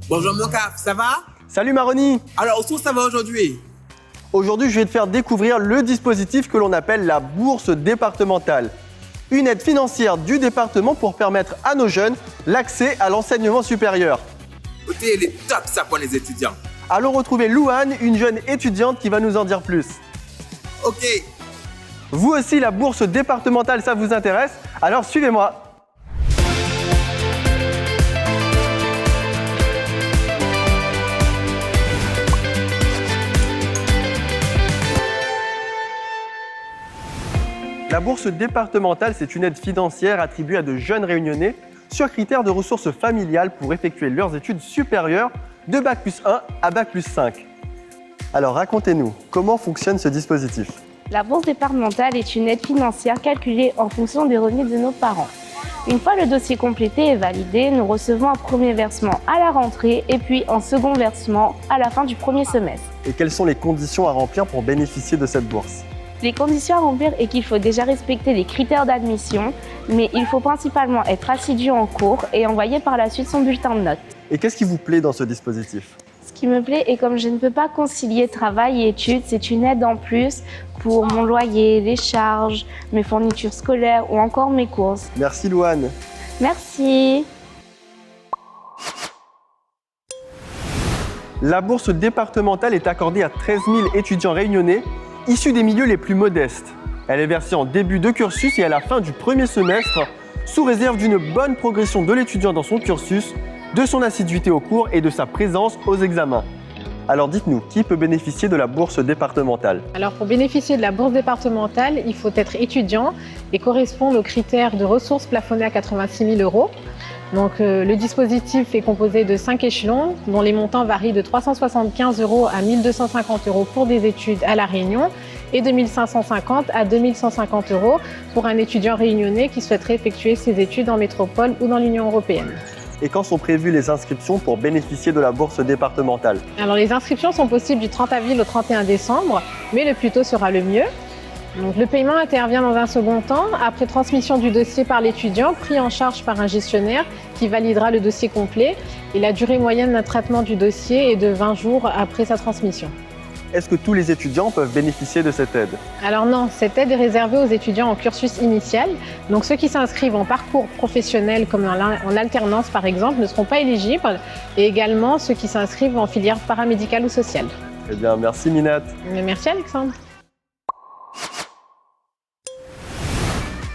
Bonjour mon cap, ça va? Salut Maroni! Alors, où ça va aujourd'hui? Aujourd'hui, je vais te faire découvrir le dispositif que l'on appelle la bourse départementale. Une aide financière du département pour permettre à nos jeunes l'accès à l'enseignement supérieur. Écoutez, il est top ça pour les étudiants. Allons retrouver Louane, une jeune étudiante qui va nous en dire plus. Ok, Vous aussi, la bourse départementale, ça vous intéresse? Alors suivez-moi. La bourse départementale, c'est une aide financière attribuée à de jeunes réunionnais sur critères de ressources familiales pour effectuer leurs études supérieures de Bac+1 à Bac+5. Alors racontez-nous, comment fonctionne ce dispositif? La bourse départementale est une aide financière calculée en fonction des revenus de nos parents. Une fois le dossier complété et validé, nous recevons un premier versement à la rentrée et puis un second versement à la fin du premier semestre. Et quelles sont les conditions à remplir pour bénéficier de cette bourse? Les conditions à remplir est qu'il faut déjà respecter les critères d'admission, mais il faut principalement être assidu en cours et envoyer par la suite son bulletin de notes. Et qu'est-ce qui vous plaît dans ce dispositif? Ce qui me plaît est comme je ne peux pas concilier travail et études, c'est une aide en plus pour mon loyer, les charges, mes fournitures scolaires ou encore mes courses. Merci Louane. Merci. La bourse départementale est accordée à 13 000 étudiants réunionnais issus des milieux les plus modestes. Elle est versée en début de cursus et à la fin du premier semestre, sous réserve d'une bonne progression de l'étudiant dans son cursus, de son assiduité aux cours et de sa présence aux examens. Alors dites-nous, qui peut bénéficier de la bourse départementale? Alors pour bénéficier de la bourse départementale, il faut être étudiant et correspondre aux critères de ressources plafonnées à 86 000 €. Donc le dispositif est composé de 5 échelons dont les montants varient de 375 € à 1 250 € pour des études à La Réunion et de 1 550 à 2 150 € pour un étudiant réunionnais qui souhaiterait effectuer ses études en métropole ou dans l'Union européenne. Et quand sont prévues les inscriptions pour bénéficier de la bourse départementale? Alors les inscriptions sont possibles du 30 avril au 31 décembre, mais le plus tôt sera le mieux. Donc, le paiement intervient dans un second temps, après transmission du dossier par l'étudiant, pris en charge par un gestionnaire qui validera le dossier complet. Et la durée moyenne d'un traitement du dossier est de 20 jours après sa transmission. Est-ce que tous les étudiants peuvent bénéficier de cette aide? Alors non, cette aide est réservée aux étudiants en cursus initial. Donc ceux qui s'inscrivent en parcours professionnel, comme en alternance par exemple, ne seront pas éligibles. Et également ceux qui s'inscrivent en filière paramédicale ou sociale. Eh bien, merci Minette. Merci Alexandre.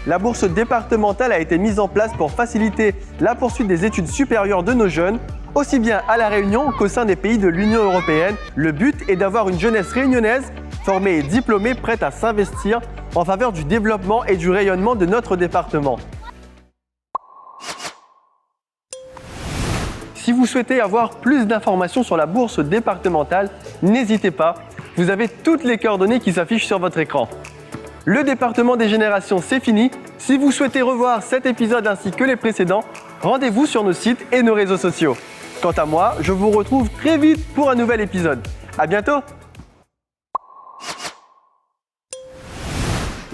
La bourse départementale a été mise en place pour faciliter la poursuite des études supérieures de nos jeunes, aussi bien à La Réunion qu'au sein des pays de l'Union européenne. Le but est d'avoir une jeunesse réunionnaise formée et diplômée prête à s'investir en faveur du développement et du rayonnement de notre département. Si vous souhaitez avoir plus d'informations sur la bourse départementale, n'hésitez pas, vous avez toutes les coordonnées qui s'affichent sur votre écran. Le département des générations, c'est fini. Si vous souhaitez revoir cet épisode ainsi que les précédents, rendez-vous sur nos sites et nos réseaux sociaux. Quant à moi, je vous retrouve très vite pour un nouvel épisode. À bientôt!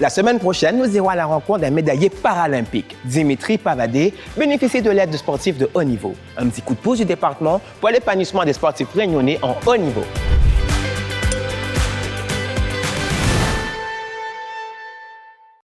La semaine prochaine, nous irons à la rencontre d'un médaillé paralympique, Dimitri Pavadé, bénéficier de l'aide de sportifs de haut niveau. Un petit coup de pouce du département pour l'épanouissement des sportifs réunionnais en haut niveau.